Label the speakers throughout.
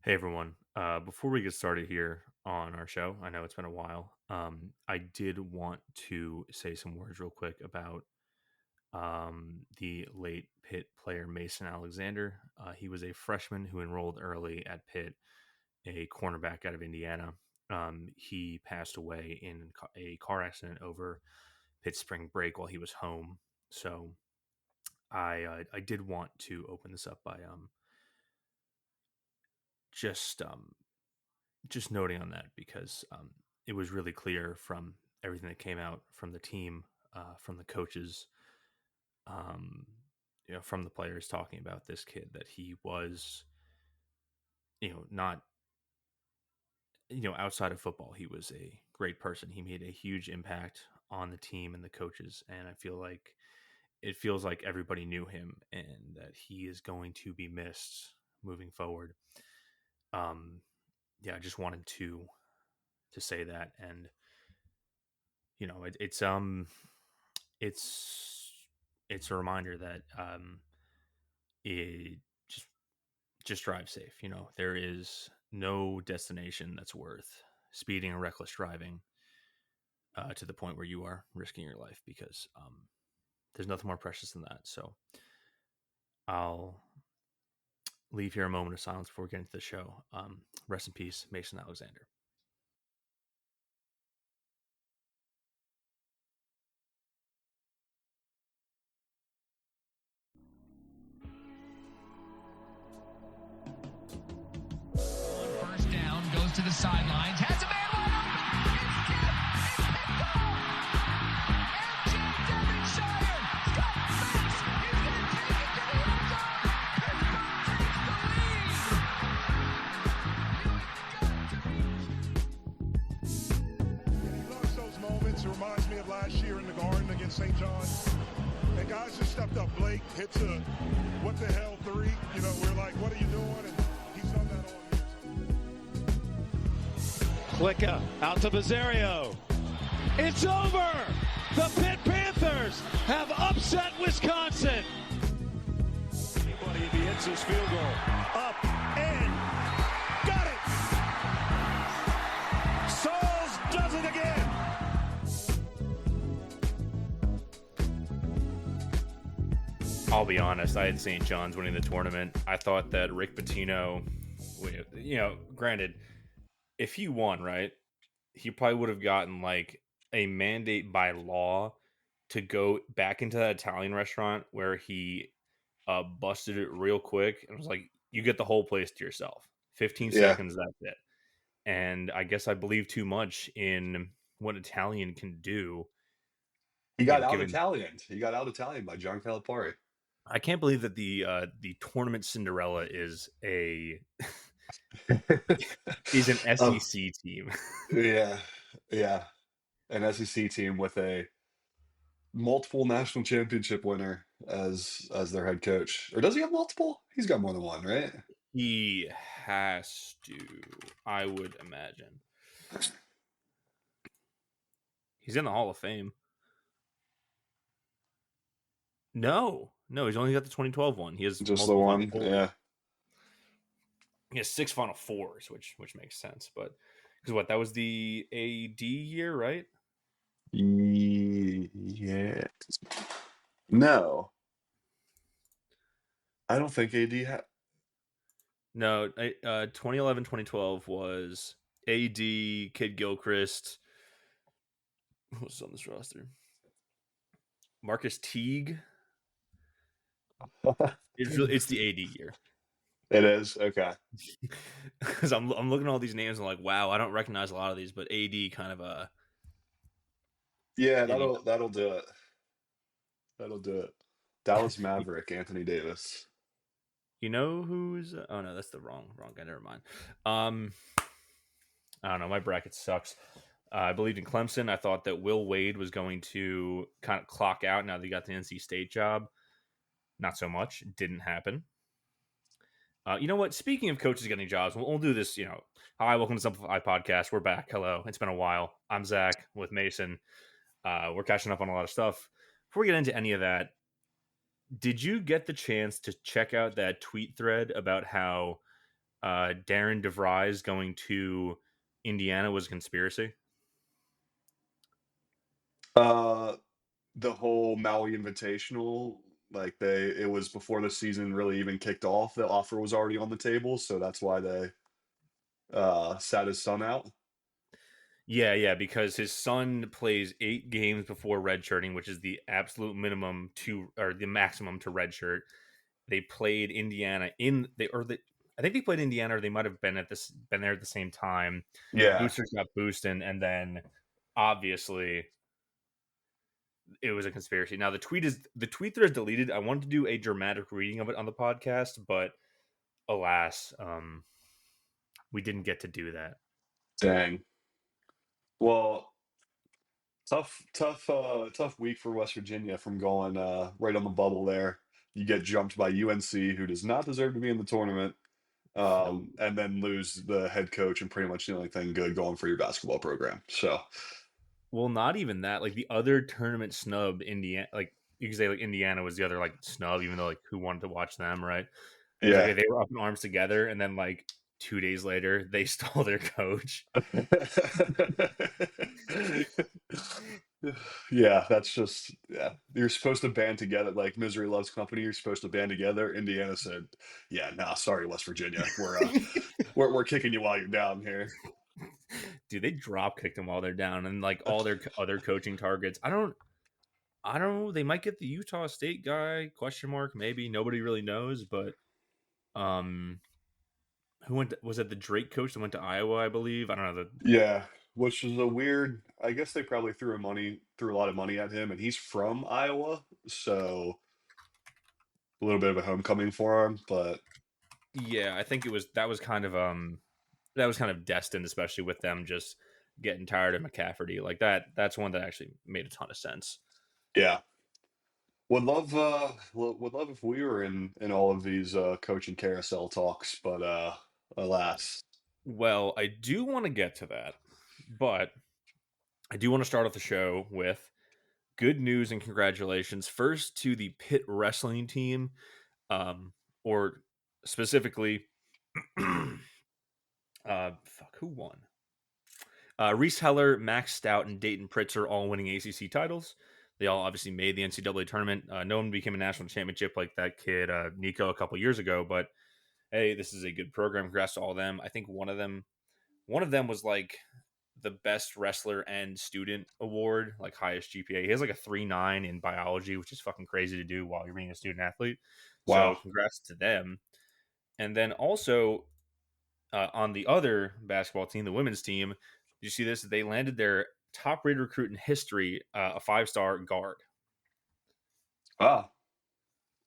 Speaker 1: Hey everyone. Before we get started here on our show, I know it's been a while. I did want to say some words real quick about the late Pitt player Mason Alexander. He was a freshman who enrolled early at Pitt, a cornerback out of Indiana. He passed away in a car accident over Pitt's spring break while he was home. So I did want to open this up by just just noting on that because it was really clear from everything that came out from the team, from the coaches, um, from the players talking about this kid that he was, not outside of football, he was a great person. He made a huge impact on the team and the coaches, and I feel like it feels like everybody knew him and that he is going to be missed moving forward. Um, yeah, I just wanted to say that and it's it's a reminder that it just drive safe. There is no destination that's worth speeding or reckless driving to the point where you are risking your life because there's nothing more precious than that. So I'll leave here a moment of silence before we get into the show. Rest in peace, Mason Alexander.
Speaker 2: First down, goes to the sidelines, has a man wide open. It's picked off. MJ Devonshire got this. He's going to take it to the end zone.
Speaker 3: He loves those moments. It reminds me of last year in the Garden against St. John's. And guys just stepped up. Blake hits a what the hell three. We're like, what are you doing? And he's done that all year.
Speaker 4: Klicka out to Bizzario. It's over. The Pitt Panthers have upset Wisconsin. Anybody if he hits his field goal. Up and got it. Sauls does it again.
Speaker 1: I'll be honest, I had St. John's winning the tournament. I thought that Rick Pitino, granted, if he won, right, he probably would have gotten like a mandate by law to go back into that Italian restaurant where he busted it real quick and was like, you get the whole place to yourself. 15
Speaker 5: Yeah,
Speaker 1: seconds, that's it. And I guess I believe too much in what Italian can do.
Speaker 5: he got out
Speaker 1: Given
Speaker 5: Italian. He got out Italian by John Calipari.
Speaker 1: I can't believe that the tournament Cinderella is a is an
Speaker 5: Oh,
Speaker 1: SEC team.
Speaker 5: yeah, yeah. An SEC team with a multiple national championship winner as their head coach. Or does he have multiple? He's got more than one, right?
Speaker 1: He has to, I would imagine. He's in the Hall of Fame. No, he's only got the 2012 one. He has
Speaker 5: Just the
Speaker 1: multiple Final
Speaker 5: one.
Speaker 1: Fours.
Speaker 5: Yeah.
Speaker 1: He has 6 Final Fours, which makes sense. But because that was the AD year, right?
Speaker 5: Yeah. No. I don't think AD had.
Speaker 1: No, 2011, 2012 was AD, Kid Gilchrist. Who was on this roster? Marcus Teague. It's the AD year.
Speaker 5: It is okay.
Speaker 1: Because I'm looking at all these names and I'm like, wow, I don't recognize a lot of these, but AD kind of
Speaker 5: Yeah,
Speaker 1: hit me.
Speaker 5: that'll do it. That'll do it. Dallas Maverick, Anthony Davis.
Speaker 1: You know who's? Oh no, that's the wrong guy. Never mind. I don't know. My bracket sucks. I believed in Clemson. I thought that Will Wade was going to kind of clock out now that he got the NC State job. Not so much. Didn't happen. You know what? Speaking of coaches getting jobs, we'll do this. Hi, welcome to Simplify Podcast. We're back. Hello. It's been a while. I'm Zach with Mason. We're catching up on a lot of stuff. Before we get into any of that, did you get the chance to check out that tweet thread about how Darren DeVries going to Indiana was a conspiracy.
Speaker 5: The whole Maui Invitational, like it was before the season really even kicked off. The offer was already on the table, so that's why they sat his son out.
Speaker 1: Yeah, because his son plays 8 games before redshirting, which is the absolute minimum to or the maximum to redshirt. They played Indiana I think they played Indiana, or they might have been there at the same time.
Speaker 5: Yeah,
Speaker 1: Boosters got boosted, and then obviously it was a conspiracy. Now the tweet thread is deleted. I wanted to do a dramatic reading of it on the podcast, but alas, we didn't get to do that.
Speaker 5: dang. Well, tough week for West Virginia from going right on the bubble there. You get jumped by UNC, who does not deserve to be in the tournament,
Speaker 1: No,
Speaker 5: and then lose the head coach and pretty much the only thing good going for your basketball program. So,
Speaker 1: well, not even that. Like the other tournament snub, Indiana, like you could say, like Indiana was the other like snub, even though like who wanted to watch them, right? It's like
Speaker 5: yeah.
Speaker 1: they were up in arms together, and then like 2 days later, they stole their coach.
Speaker 5: Yeah, that's just yeah. You're supposed to band together like misery loves company. You're supposed to band together. Indiana said, "Yeah, nah, sorry, West Virginia. We're kicking you while you're down here."
Speaker 1: Dude, they drop kicked them while they're down, and like all their other coaching targets. I don't know. They might get the Utah State guy? Question mark. Maybe nobody really knows. But um, who was it the Drake coach that went to Iowa? I believe. I don't know.
Speaker 5: Yeah, which is a weird. I guess they probably threw a lot of money at him, and he's from Iowa, so a little bit of a homecoming for him. But
Speaker 1: Yeah, I think that was kind of destined, especially with them just getting tired of McCafferty like that. That's one that actually made a ton of sense.
Speaker 5: yeah, would love if we were in all of these coaching carousel talks, but alas.
Speaker 1: Well, I do want to get to that, but I do want to start off the show with good news and congratulations. First to the Pitt wrestling team, or specifically, who won? Reese Heller, Max Stout, and Dayton Pritzer all winning ACC titles. They all obviously made the NCAA tournament. No one became a national championship like that kid Nico a couple years ago, but hey, this is a good program. Congrats to all of them. I think one of them was like the best wrestler and student award, like highest GPA. He has like a 3.9 in biology, which is fucking crazy to do while you're being a student athlete. So
Speaker 5: Wow.
Speaker 1: congrats to them. And then also on the other basketball team, the women's team, did you see this? They landed their top rated recruit in history, a 5-star guard.
Speaker 5: Wow.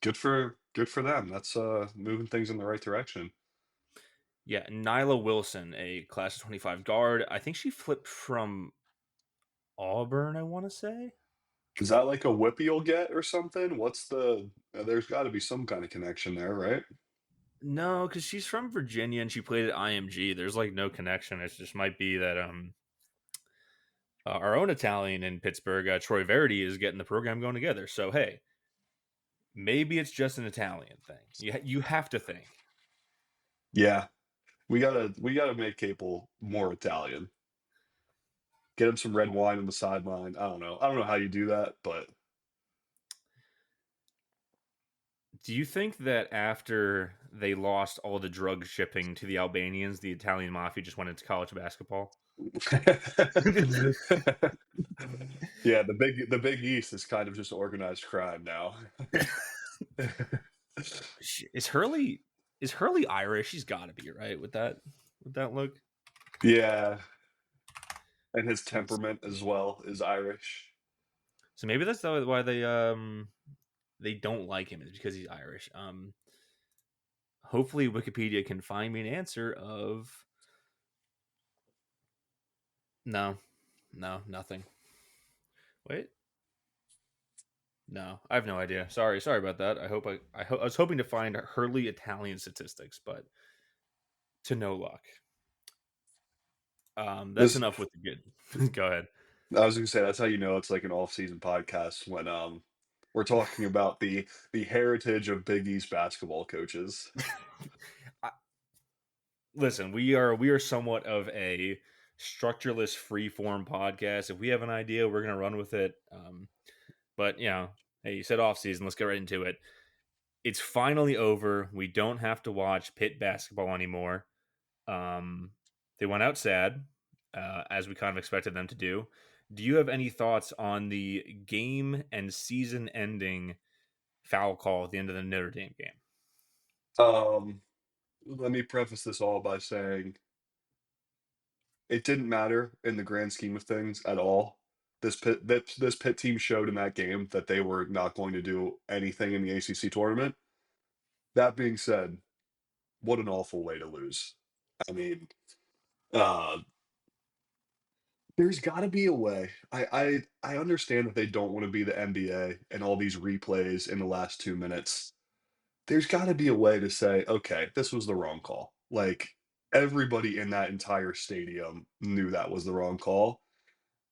Speaker 5: Good for them. That's moving things in the right direction.
Speaker 1: Yeah, Nyla Wilson, a class of 25 guard. I think she flipped from Auburn, I want to say.
Speaker 5: Is that like a whip you'll get or something? What's the there's got to be some kind of connection there, right?
Speaker 1: No, because she's from Virginia and she played at IMG. There's like no connection. It just might be that our own Italian in Pittsburgh, Troy Verity, is getting the program going together. So hey, maybe it's just an Italian thing. You have to think.
Speaker 5: Yeah. We gotta make Capel more Italian. Get him some red wine on the sideline. I don't know. I don't know how you do that, but
Speaker 1: Do you think that after they lost all the drug shipping to the Albanians, the Italian mafia just went into college basketball?
Speaker 5: yeah, the big East is kind of just organized crime now.
Speaker 1: Is Hurley Irish? She's got to be right with that look.
Speaker 5: Yeah, and his
Speaker 1: Let's-
Speaker 5: temperament as well is Irish.
Speaker 1: So maybe that's why they don't like him, is because he's Irish. Hopefully Wikipedia can find me an answer of no, nothing. Wait, no, I have no idea. Sorry about that. I was hoping to find Hurley Italian statistics, but to no luck. That's
Speaker 5: This
Speaker 1: enough with the good. Go ahead.
Speaker 5: I was gonna say that's how you know it's like an off-season podcast when we're talking about the heritage of Big East basketball coaches.
Speaker 1: listen, we are somewhat of a structureless freeform podcast. If we have an idea, we're gonna run with it. But hey, you said off season. Let's get right into it. It's finally over. We don't have to watch Pitt basketball anymore. Um, they went out sad, as we kind of expected them to do. Do you have any thoughts on the game and season ending foul call at the end of the Notre Dame game?
Speaker 5: Um, Let me preface this all by saying it didn't matter in the grand scheme of things at all. This Pitt team showed in that game that they were not going to do anything in the ACC tournament. That being said, what an awful way to lose. I mean, uh, there's got to be a way. I understand that they don't want to be the NBA and all these replays in the last 2 minutes. There's got to be a way to say, okay, this was the wrong call. Like everybody in that entire stadium knew that was the wrong call.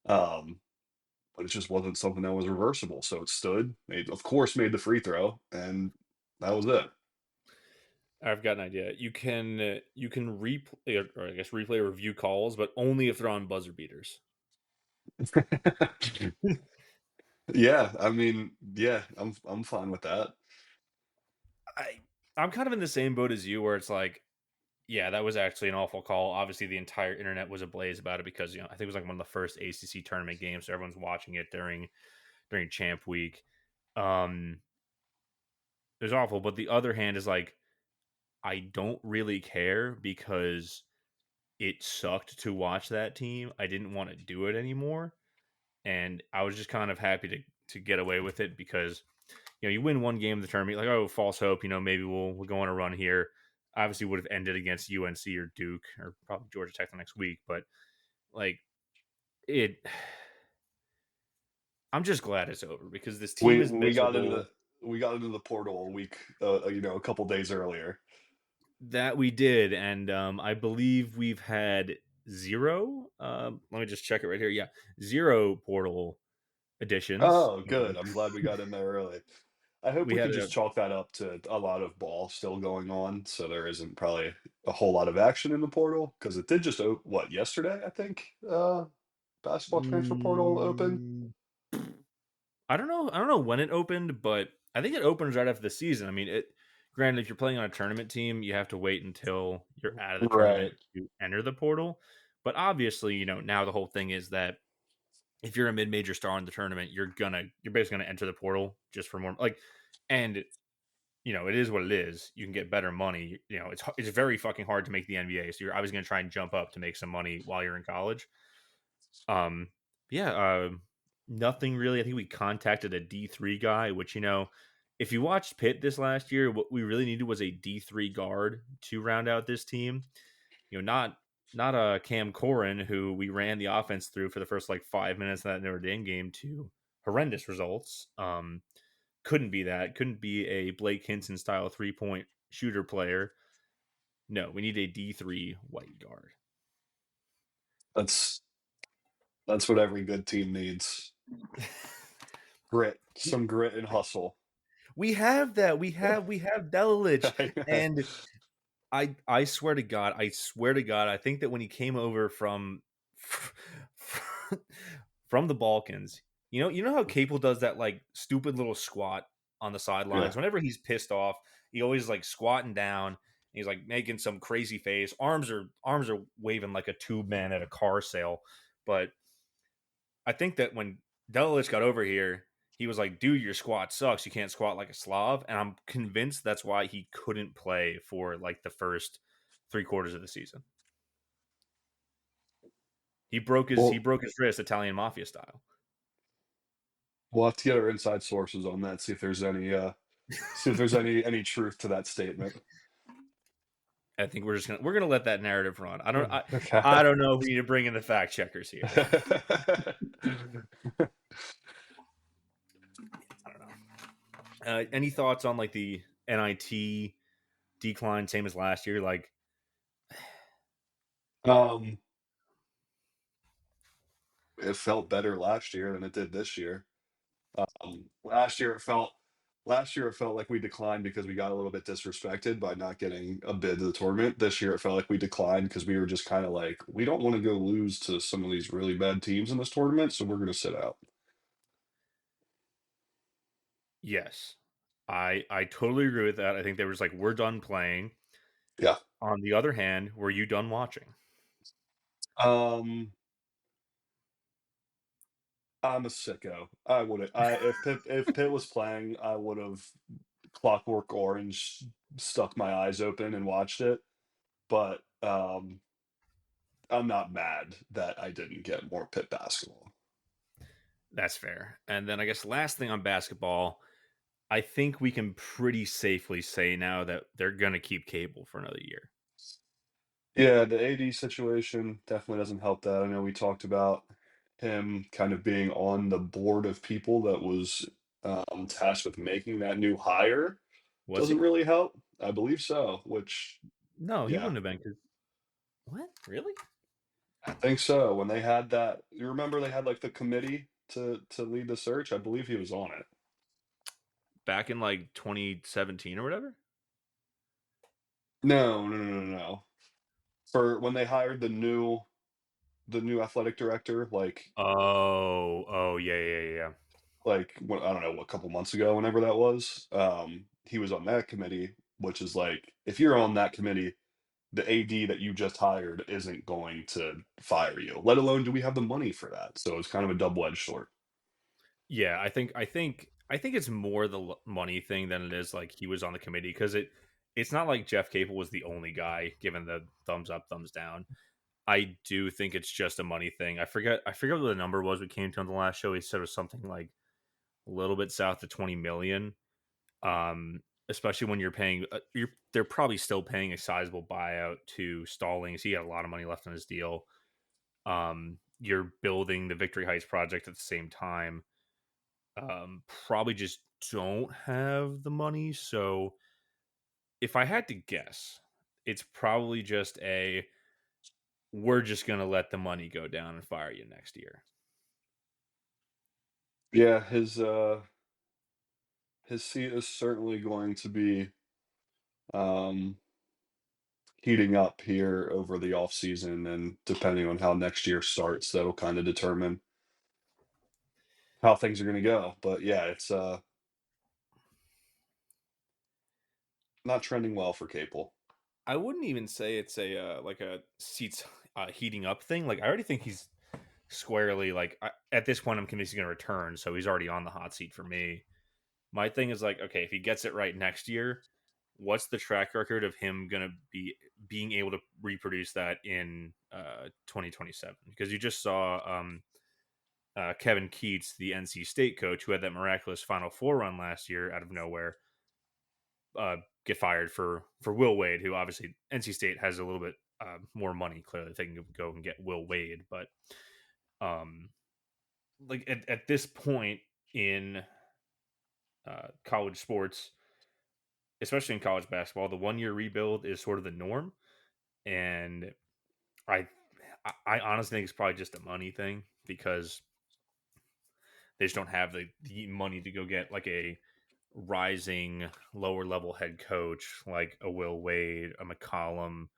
Speaker 5: Um, but it just wasn't something that was reversible. So it stood, of course, made the free throw, and that was it.
Speaker 1: I've got an idea. You can replay, or I guess replay or review calls, but only if they're on buzzer beaters.
Speaker 5: Yeah, I mean, yeah, I'm fine with that.
Speaker 1: I I'm kind of in the same boat as you, where it's like, yeah, that was actually an awful call. Obviously, the entire internet was ablaze about it because I think it was like one of the first ACC tournament games, so everyone's watching it during Champ Week. Um, it was awful. But the other hand is like, I don't really care because it sucked to watch that team. I didn't want to do it anymore, and I was just kind of happy to get away with it because you win one game of the tournament, like, oh, false hope, maybe we'll go on a run here. Obviously, would have ended against UNC or Duke or probably Georgia Tech the next week, but like it, I'm just glad it's over because this team
Speaker 5: We
Speaker 1: is
Speaker 5: we got into
Speaker 1: miserable.
Speaker 5: the we got into the portal a week, a couple days earlier.
Speaker 1: That we did, and I believe we've had zero. Let me just check it right here. Yeah, zero portal additions.
Speaker 5: Oh, good. I'm glad we got in there early. I hope
Speaker 1: We
Speaker 5: we
Speaker 1: had
Speaker 5: can
Speaker 1: a
Speaker 5: just chalk that up to a lot of ball still going on, so there isn't probably a whole lot of action in the portal because it did just what yesterday, I think. Basketball transfer portal open.
Speaker 1: mm, I don't know. I don't know when it opened, but I think it opens right after the season. I mean, granted, if you're playing on a tournament team, you have to wait until you're out of the tournament
Speaker 5: Right.
Speaker 1: to enter the portal. But obviously, now the whole thing is that if you're a mid-major star in the tournament, you're basically gonna enter the portal just for more and it is what it is. You can get better money. It's very fucking hard to make the NBA, so you're always gonna try and jump up to make some money while you're in college. Um, yeah, nothing really. I think we contacted a D3 guy, which if you watched Pitt this last year, what we really needed was a D3 guard to round out this team. Not a Cam Corrin who we ran the offense through for the first like 5 minutes of that Notre Dame game to horrendous results. Couldn't be that. Couldn't be a Blake Hinson style 3-point shooter player. No, we need a D3 white guard.
Speaker 5: That's that's what every good team needs. Grit, some grit and hustle.
Speaker 1: We have that. We have Delilich, and I swear to God, I think that when he came over from the Balkans, you know how Capel does that like stupid little squat on the
Speaker 5: Yeah.
Speaker 1: sidelines. Whenever he's pissed off, he always like squatting down. He's like making some crazy face. Arms are waving like a tube man at a car sale. But I think that when Delilich got over here, he was like, dude, your squat sucks. You can't squat like a Slav. And I'm convinced that's why he couldn't play for like the first 3 quarters of the season. He
Speaker 5: Well,
Speaker 1: broke his wrist Italian mafia style.
Speaker 5: we'll have to get our inside sources on that, see if there's any truth to that statement.
Speaker 1: I think we're gonna let that narrative run. I don't I,
Speaker 5: Okay.
Speaker 1: I don't know if we need to bring in the fact checkers here. I don't know. Any thoughts on like the NIT decline, same as last year? Like,
Speaker 5: um, it felt better last year than it did this year. Last year it felt Last year, it felt like we declined because we got a little bit disrespected by not getting a bid to the tournament. This year, it felt like we declined because we were just kind of like, we don't want to go lose to some of these really bad teams in this tournament, so we're going to sit out.
Speaker 1: Yes. I totally agree with that. I think they was like, we're done playing.
Speaker 5: Yeah.
Speaker 1: On the other hand, were you done watching?
Speaker 5: Um, I'm a sicko. I would have. I if Pitt was playing, I would have Clockwork Orange stuck my eyes open and watched it. But I'm not mad that I didn't get more Pitt basketball.
Speaker 1: That's fair. And then I guess last thing on basketball, I think we can pretty safely say now that they're going to keep Cable for another year.
Speaker 5: Yeah, the AD situation definitely doesn't help that. I know we talked about him kind of being on the board of people that was tasked with making that new hire.
Speaker 1: Was
Speaker 5: Doesn't
Speaker 1: he?
Speaker 5: really help. I believe so, which,
Speaker 1: No, he
Speaker 5: yeah,
Speaker 1: wouldn't have been. What? Really?
Speaker 5: I think so. When they had that, you remember they had like the committee to lead the search? I believe he was on it.
Speaker 1: Back in like 2017 or whatever?
Speaker 5: No, no, no, no, no. For when they hired the new athletic director,
Speaker 1: Oh, yeah, yeah, yeah.
Speaker 5: what I don't know, a couple months ago, whenever that was. He was on that committee, which is like if you're on that committee, the AD that you just hired isn't going to fire you. Let alone do we have the money for that? So it's kind of a double-edged sword.
Speaker 1: Yeah, I think it's more the money thing than it is like he was on the committee because it's not like Jeff Capel was the only guy given the thumbs up, thumbs down. I do think it's just a money thing. I forget what the number was we came to on the last show. He said it was something like a little bit south of 20 million. Especially when you're paying, they're probably still paying a sizable buyout to Stallings. He had a lot of money left on his deal. You're building the Victory Heights project at the same time. Probably just don't have the money. So if I had to guess, it's probably just we're just gonna let the money go down and fire you next year.
Speaker 5: Yeah, his seat is certainly going to be um heating up here over the off season, and depending on how next year starts, that'll kind of determine how things are going to go. But yeah, it's not trending well for Capel.
Speaker 1: I wouldn't even say it's a like a seats heating up thing. Like I already think he's squarely like at this point I'm convinced he's going to return, so he's already on the hot seat for me. My thing is like, okay, if he gets it right next year, what's the track record of him going to be being able to reproduce that in 2027? Because you just saw Kevin Keats, the NC State coach, who had that miraculous Final Four run last year out of nowhere, get fired for Will Wade, who obviously NC State has a little bit more money. Clearly, they can go and get Will Wade, but um, like at this point in college sports, especially in college basketball, the 1 year rebuild is sort of the norm, and I I honestly think it's probably just a money thing because they just don't have the money to go get like a rising lower level head coach like a Will Wade, a McCollum,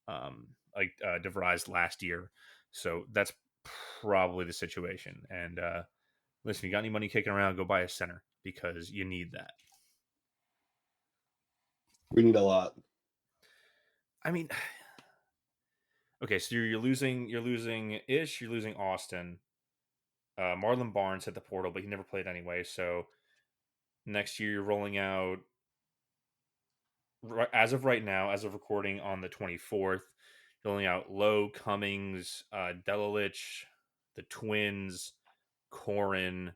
Speaker 1: like DeVries last year. So that's probably the situation. And listen, you got any money kicking around, go buy a center because you need that.
Speaker 5: We need a lot.
Speaker 1: I mean, okay, so you're losing Austin. Marlon Barnes hit the portal, but he never played anyway. So next year you're rolling out as of right now, as of recording on the 24th, rolling out Lowe, Cummings, Delilich, the Twins, Corin,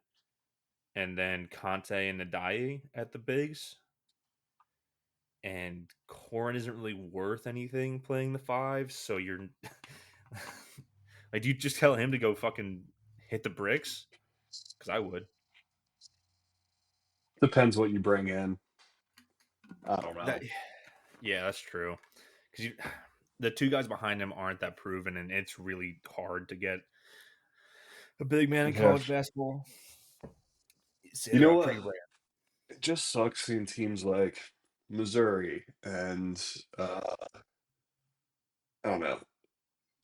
Speaker 1: and then Conte and Nadai at the bigs. And Corin isn't really worth anything playing the five, so you're like, do you just tell him to go fucking hit the bricks? Because I would.
Speaker 5: Depends what you bring in. I don't
Speaker 1: That
Speaker 5: know.
Speaker 1: yeah, that's true. Because the two guys behind him aren't that proven, and it's really hard to get a big man in
Speaker 5: Yeah.
Speaker 1: college basketball. It's
Speaker 5: You know
Speaker 1: pretty
Speaker 5: what?
Speaker 1: rare.
Speaker 5: it just sucks seeing teams like Missouri and I don't know.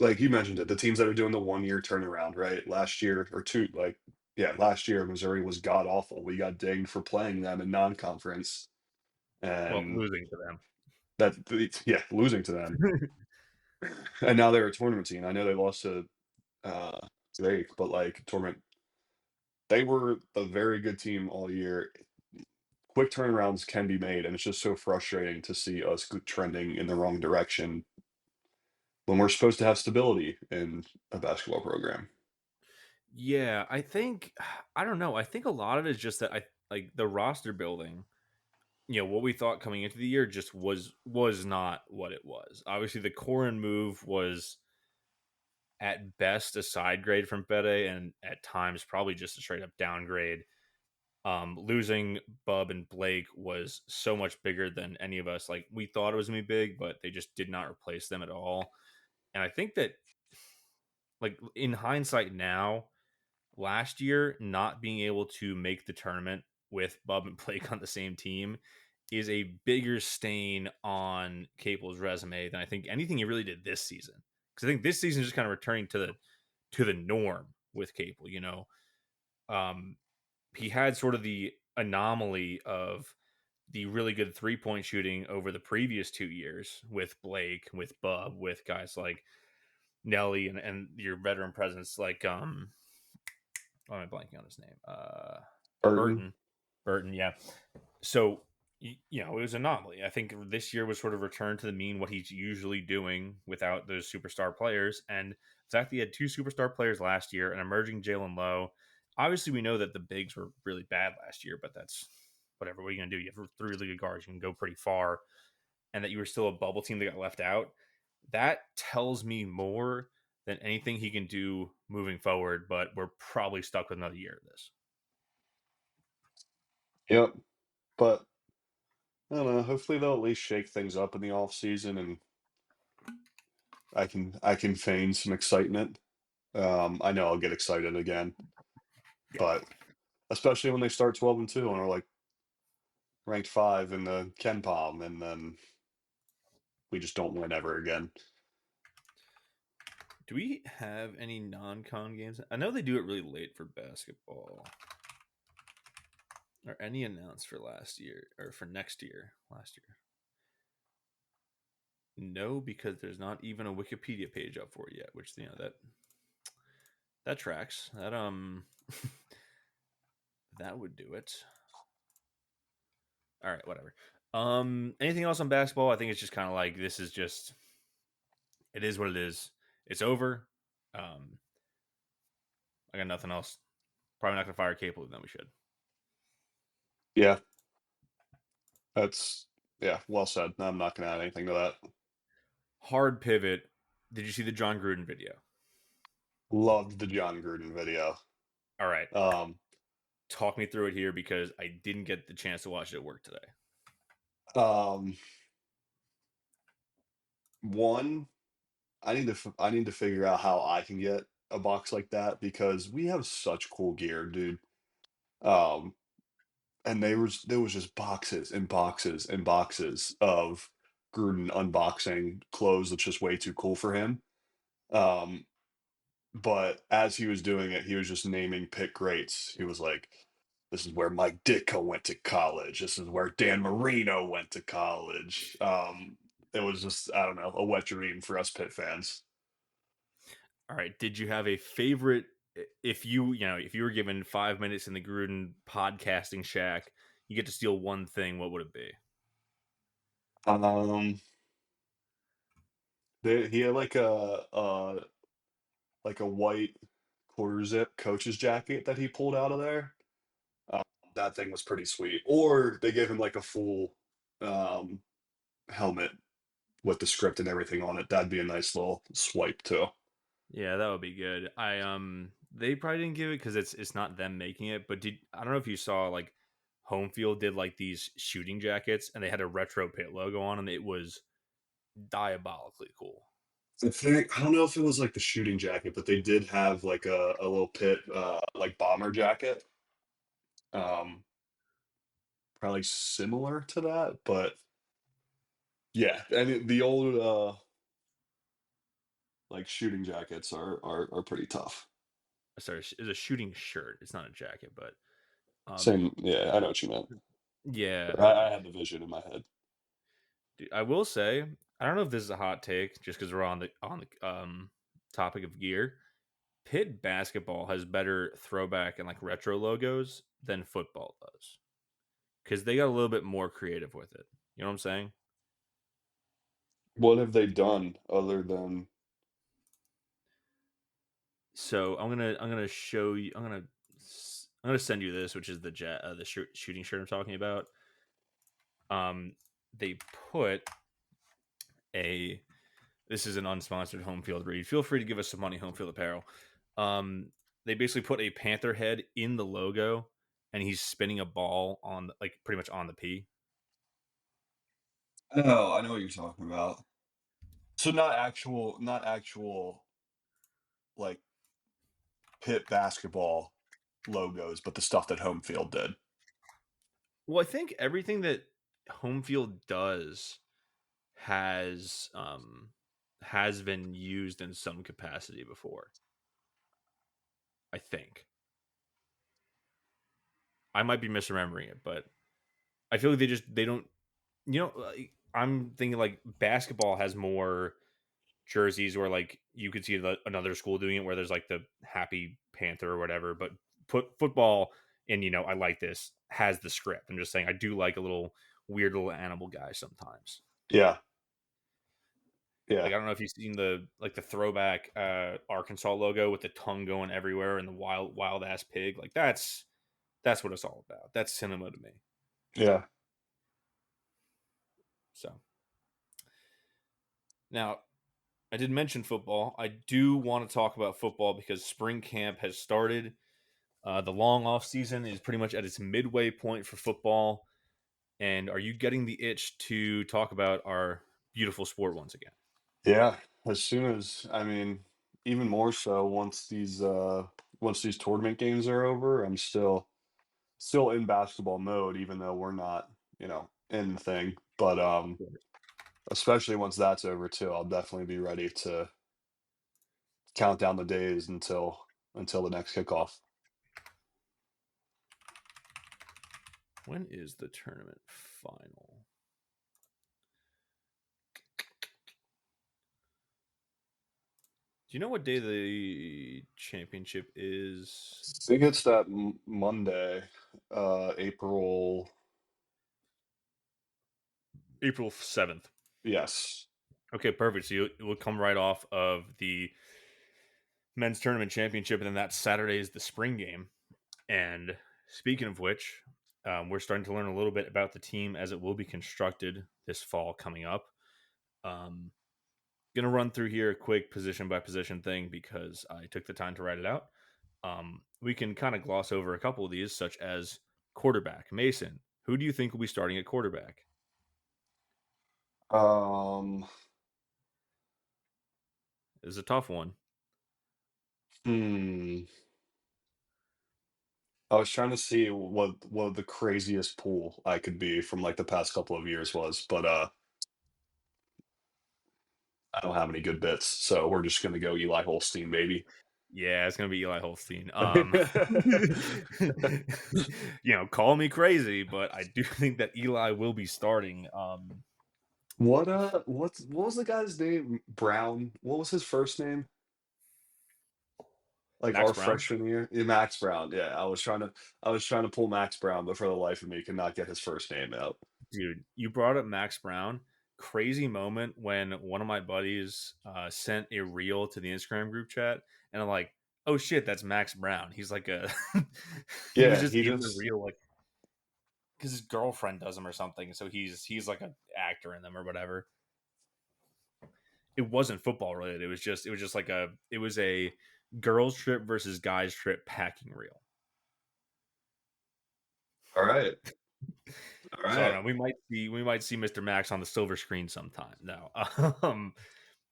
Speaker 5: Like you mentioned it, the teams that are doing the 1 year turnaround, right? Last year or two, like yeah, last year Missouri was god awful. We got dinged for playing them in non-conference,
Speaker 1: Well,
Speaker 5: and
Speaker 1: losing to them.
Speaker 5: yeah, losing to them. And now they're a tournament team. I know they lost to uh Drake, but like tournament, they were a very good team all year. Quick turnarounds can be made, and it's just so frustrating to see us trending in the wrong direction when we're supposed to have stability in a basketball program.
Speaker 1: Yeah, I think I don't know. I think a lot of it is just that I like the roster building. What we thought coming into the year just was not what it was. Obviously, the Corin move was at best a side grade from Bede, and at times probably just a straight up downgrade. Losing Bub and Blake was so much bigger than any of us. Like we thought it was gonna be big, but they just did not replace them at all. And I think that, like in hindsight now, last year not being able to make the tournament with Bub and Blake on the same team is a bigger stain on Capel's resume than I think anything he really did this season. Because I think this season is just kind of returning to the norm with Capel. Um, he had sort of the anomaly of the really good 3-point shooting over the previous 2 years with Blake, with Bub, with guys like Nelly and your veteran presence like why am I blanking on his name?
Speaker 5: Burton.
Speaker 1: Burton. Burton, yeah. So it was an anomaly. I think this year was sort of returned to the mean what he's usually doing without those superstar players. And the fact that he had two superstar players last year, an emerging Jalen Lowe. Obviously, we know that the bigs were really bad last year, but that's whatever. What are you going to do? You have three really good guards. You can go pretty far. And that you were still a bubble team that got left out. That tells me more than anything he can do moving forward, but we're probably stuck with another year of this.
Speaker 5: Yep. But I don't know. Hopefully they'll at least shake things up in the off season, and I can feign some excitement. I know I'll get excited again,
Speaker 1: Yeah.
Speaker 5: but especially when they start 12-2 and are like ranked 5 in the Ken Palm, and then we just don't win ever again.
Speaker 1: Do we have any non-con games? I know they do it really late for basketball. Are any announced for last year or for next year? Last year? No, because there's not even a Wikipedia page up for it yet, which that tracks. That would do it. All right, whatever. Anything else on basketball? I think it's just kind of like this is just it is what it is. It's over. I got nothing else. Probably not gonna fire Capel than we should.
Speaker 5: Yeah, that's yeah, well said. I'm not gonna add anything to that.
Speaker 1: Hard pivot. Did you see the John Gruden video?
Speaker 5: Loved the John Gruden video.
Speaker 1: All right,
Speaker 5: Um,
Speaker 1: talk me through it here because I didn't get the chance to watch it at work today.
Speaker 5: um, one, I need to figure out how I can get a box like that because we have such cool gear, dude. Um, and there was just boxes and boxes and boxes of Gruden unboxing clothes that's just way too cool for him. Um, but as he was doing it, he was just naming Pitt greats. He was like, "This is where Mike Ditka went to college. This is where Dan Marino went to college." It was just I don't know a wet dream for us Pitt fans.
Speaker 1: All right, did you have a favorite? If you were given 5 minutes in the Gruden podcasting shack, you get to steal one thing. What would it be?
Speaker 5: Um, he had like a white quarter zip coach's jacket that he pulled out of there. Um, that thing was pretty sweet. Or they gave him like a full um, helmet with the script and everything on it. That'd be a nice little swipe too.
Speaker 1: Yeah, that would be good. They probably didn't give it because it's not them making it. But I don't know if you saw like Home Field did like these shooting jackets and they had a retro Pit logo on and it was diabolically cool.
Speaker 5: I don't know if it was like the shooting jacket, but they did have like a little pit like bomber jacket. Um, probably similar to that, but yeah, and the old like shooting jackets are pretty tough.
Speaker 1: Sorry, it's a shooting shirt. It's not a jacket, but um,
Speaker 5: Same, yeah, I know what you meant.
Speaker 1: yeah.
Speaker 5: I had the vision in my head.
Speaker 1: Dude, I will say, I don't know if this is a hot take, just because we're on the topic of gear. Pitt basketball has better throwback and like retro logos than football does, because they got a little bit more creative with it. You know what I'm saying?
Speaker 5: What have they done other than
Speaker 1: So I'm gonna show you. I'm gonna send you this, which is the shooting shirt I'm talking about. They put a this is an unsponsored home field read. Feel free to give us some money, home field apparel. Um, they basically put a panther head in the logo, and he's spinning a ball on like pretty much on the P.
Speaker 5: Oh, I know what you're talking about. So not actual like Pitt basketball logos, but the stuff that home field did.
Speaker 1: Well, I think everything that home field does has um has been used in some capacity before. I think I might be misremembering it, but I feel like they don't. I'm thinking like basketball has more jerseys where like you could see another school doing it where there's like the happy panther or whatever, but put football and I like this has the script. I'm just saying I do like a little weird little animal guy sometimes.
Speaker 5: Yeah,
Speaker 1: Like
Speaker 5: yeah,
Speaker 1: I don't know if you've seen the throwback Arkansas logo with the tongue going everywhere and the wild ass pig. Like that's what it's all about. That's cinema to me.
Speaker 5: yeah.
Speaker 1: So now I did mention football. I do want to talk about football because spring camp has started. The long off season is pretty much at its midway point for football. And are you getting the itch to talk about our beautiful sport once again?
Speaker 5: Yeah, as soon as even more so once these tournament games are over, I'm still in basketball mode, even though we're not, in the thing. But especially once that's over too, I'll definitely be ready to count down the days until the next kickoff.
Speaker 1: When is the tournament final? Do you know what day the championship is?
Speaker 5: I think it's that Monday, April.
Speaker 1: April 7th.
Speaker 5: Yes.
Speaker 1: Okay, perfect. So it will come right off of the men's tournament championship, and then that Saturday is the spring game. And speaking of which, we're starting to learn a little bit about the team as it will be constructed this fall coming up. Um, gonna run through here a quick position by position thing because I took the time to write it out. We can kind of gloss over a couple of these, such as quarterback. Mason, who do you think will be starting at quarterback?
Speaker 5: Um,
Speaker 1: This is a tough one.
Speaker 5: hmm. I was trying to see what the craziest pool I could be from like the past couple of years was, but I don't have any good bits, so we're just gonna go Eli Holstein, baby.
Speaker 1: Yeah, it's gonna be Eli Holstein. Call me crazy, but I do think that Eli will be starting.
Speaker 5: What was the guy's name? Brown. What was his first name? Like
Speaker 1: Max
Speaker 5: our
Speaker 1: Brown,
Speaker 5: freshman year? Yeah, Max Brown. Yeah, I was trying to pull Max Brown, but for the life of me, could not get his first name out.
Speaker 1: dude, you brought up Max Brown. Crazy moment when one of my buddies sent a reel to the Instagram group chat, and I'm like, "Oh shit, that's Max Brown." He's like a he was
Speaker 5: Yeah,
Speaker 1: just
Speaker 5: he
Speaker 1: in the
Speaker 5: just
Speaker 1: reel like because his girlfriend does him or something, so he's like an actor in them or whatever. It wasn't football related. It was just like a girls trip versus guys trip packing reel.
Speaker 5: all right. All
Speaker 1: So I don't
Speaker 5: right.
Speaker 1: know. We might see Mr. Max on the silver screen sometime. No,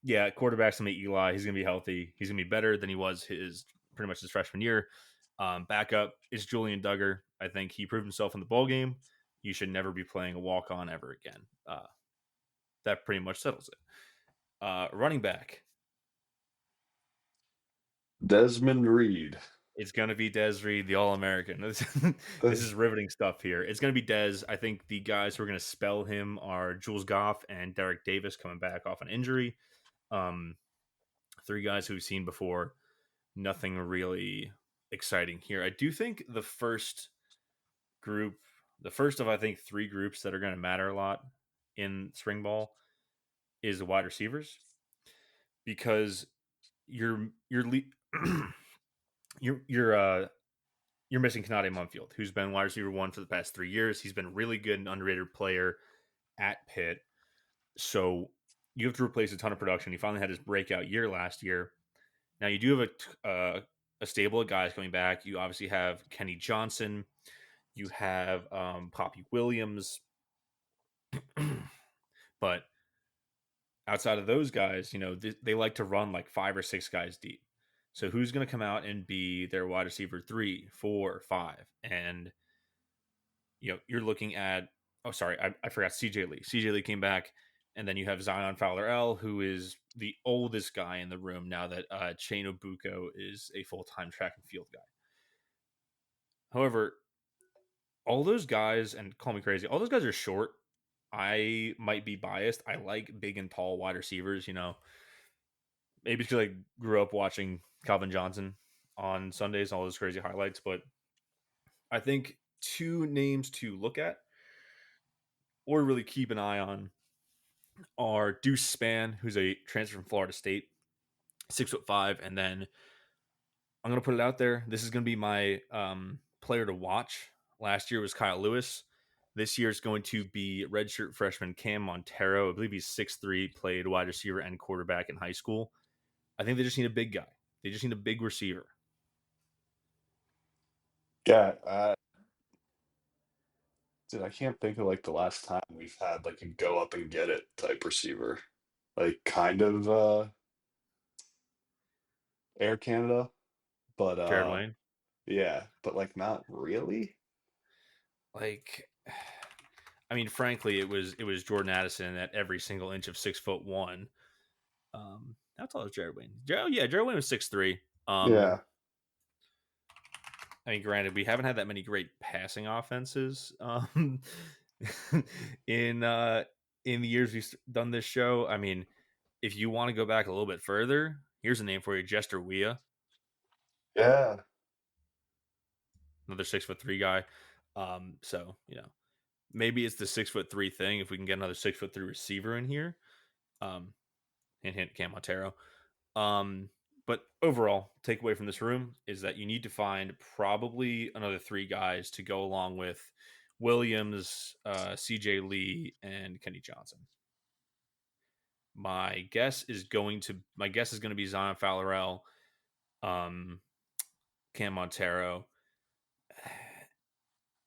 Speaker 1: yeah, quarterback's gonna be Eli. He's gonna be healthy. He's gonna be better than he was his pretty much his freshman year. Backup is Julian Duggar. I think he proved himself in the bowl game. you should never be playing a walk-on ever again. That pretty much settles it. Running back,
Speaker 5: Desmond Reed.
Speaker 1: it's going to be Dez Reed, the All-American. This is riveting stuff here. It's going to be Dez. I think the guys who are going to spell him are Jules Goff and Derek Davis coming back off an injury. Um, three guys who we've seen before. Nothing really exciting here. I do think the first of I think three groups that are going to matter a lot in spring ball is the wide receivers, because you're you're you're missing Kanade Munfield, who's been wide receiver one for the past 3 years. He's been a really good and underrated player at Pitt. So you have to replace a ton of production. He finally had his breakout year last year. Now you do have a stable of guys coming back. You obviously have Kenny Johnson. You have Poppy Williams. But outside of those guys, they like to run like 5 or 6 guys deep. So who's going to come out and be their wide receiver 3, 4, 5? And you're looking at, oh, sorry, I forgot CJ Lee. CJ Lee came back, and then you have Zion Fowler-El, who is the oldest guy in the room now that Chain Obuko is a full-time track and field guy. However, all those guys, and call me crazy, all those guys are short. I might be biased. I like big and tall wide receivers, maybe because I grew up watching Calvin Johnson on Sundays, all those crazy highlights, but I think 2 names to look at or really keep an eye on are Deuce Spann, who's a transfer from Florida State, 6'5", and then I'm going to put it out there. This is going to be my player to watch. Last year was Kyle Lewis. This year is going to be redshirt freshman Cam Montero. I believe he's 6'3", played wide receiver and quarterback in high school. I think they just need a big guy. They just need a big receiver.
Speaker 5: Yeah, dude, I can't think of like the last time we've had like a go up and get it type receiver. Like kind of Air Canada, but
Speaker 1: Jared Wayne.
Speaker 5: yeah, but like not really.
Speaker 1: Like, I mean, frankly, it was Jordan Addison at every single inch of 6'1". How tall is Jared Wayne? Jared Wayne was 6'3".
Speaker 5: Yeah.
Speaker 1: I mean, granted, we haven't had that many great passing offenses in the years we've done this show. I mean, if you want to go back a little bit further, here's a name for you: Jester Weah,
Speaker 5: Yeah.
Speaker 1: another 6'3" guy. So maybe it's the 6'3" thing. If we can get another 6'3" receiver in here, hint Cam Montero. But overall, takeaway from this room is that you need to find probably another 3 guys to go along with Williams, CJ Lee, and Kenny Johnson. My guess is going to be Zion Fowler-El, Cam Montero,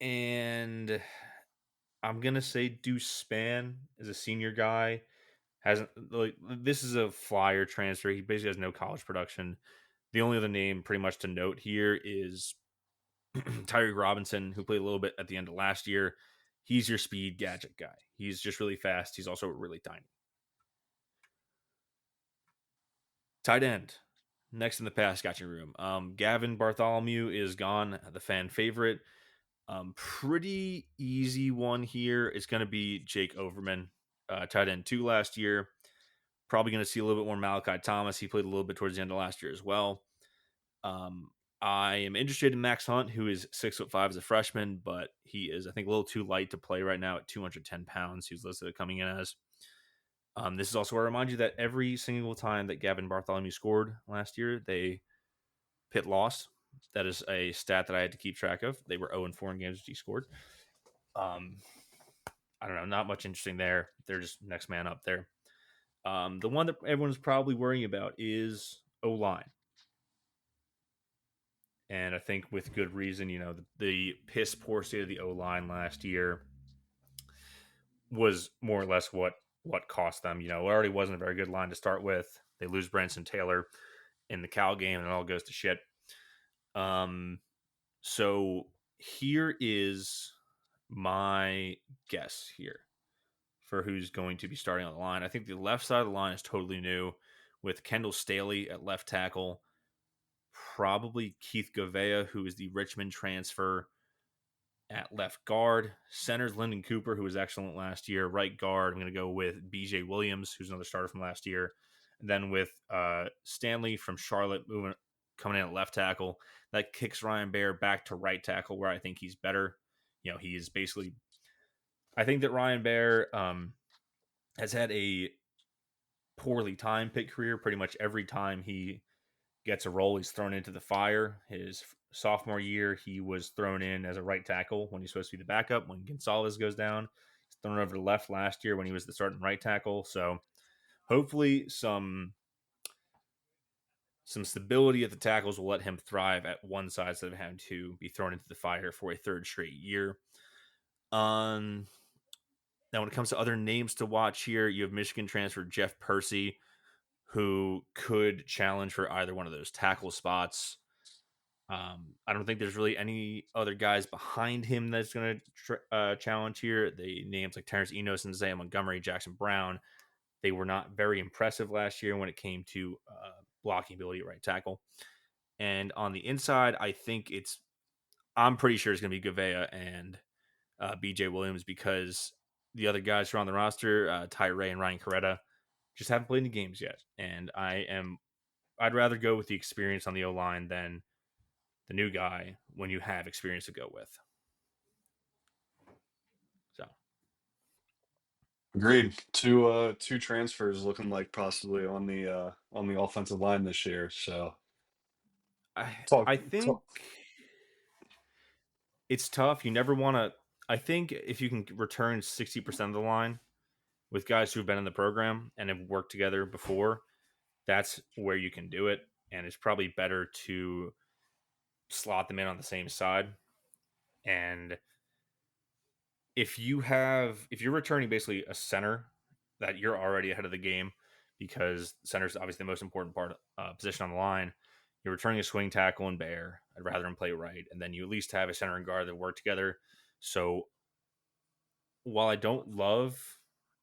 Speaker 1: and I'm gonna say Deuce Spann is a senior guy. This is a flyer transfer. He basically has no college production. The only other name pretty much to note here is Tyreek Robinson, who played a little bit at the end of last year. He's your speed gadget guy. He's just really fast. He's also really tiny. Tight end. Next in the pass catching room. Gavin Bartholomew is gone, the fan favorite. Pretty easy one here. It's going to be Jake Overman, tight end 2 last year. Probably going to see a little bit more Malachi Thomas. He played a little bit towards the end of last year as well. I am interested in Max Hunt, who is 6'5" as a freshman, but he is, I think, a little too light to play right now at 210 pounds. He's listed coming in as. This is also where I remind you that every single time that Gavin Bartholomew scored last year, Pitt lost. That is a stat that I had to keep track of. They were 0-4 in games which he scored. I don't know, not much interesting there. They're just next man up there. The one that everyone's probably worrying about is O-line. And I think with good reason, the piss poor state of the O-line last year was more or less what cost them. It already wasn't a very good line to start with. They lose Branson Taylor in the Cal game, and it all goes to shit. So here is my guess here for who's going to be starting on the line. I think the left side of the line is totally new with Kendall Staley at left tackle, probably Keith Govea, who is the Richmond transfer at left guard. Center's Lyndon Cooper, who was excellent last year. Right guard, I'm going to go with BJ Williams, who's another starter from last year. And then with Stanley from Charlotte coming in at left tackle, that kicks Ryan Baer back to right tackle, where I think he's better. He is basically. I think that Ryan Baer has had a poorly timed Pitt career. Pretty much every time he gets a role, he's thrown into the fire. His sophomore year, he was thrown in as a right tackle when he's supposed to be the backup. When Gonzalez goes down, he's thrown over to left last year when he was the starting right tackle. So hopefully some stability at the tackles will let him thrive at one side instead of having to be thrown into the fire for a third straight year. Now, when it comes to other names to watch here, you have Michigan transfer Jeff Percy, who could challenge for either one of those tackle spots. I don't think there's really any other guys behind him that's going to challenge here. The names like Terrence Enos and Isaiah Montgomery, Jackson Brown, they were not very impressive last year when it came to blocking ability at right tackle. And on the inside, I'm pretty sure it's going to be Gavea and BJ Williams because the other guys who are on the roster, Ty Ray and Ryan Coretta, just haven't played any games yet. And I'd rather go with the experience on the O line than the new guy when you have experience to go with. So
Speaker 5: Agreed. Two transfers looking like possibly on the offensive line this year. So
Speaker 1: I
Speaker 5: talk
Speaker 1: I think
Speaker 5: talk.
Speaker 1: it's tough. You never want to. I think if you can return 60% of the line with guys who've been in the program and have worked together before, that's where you can do it. And it's probably better to slot them in on the same side. And if you're returning basically a center that you're already ahead of the game because center is obviously the most important position on the line. You're returning a swing tackle and Bear. I'd rather him play right, and then you at least have a center and guard that work together. So while I don't love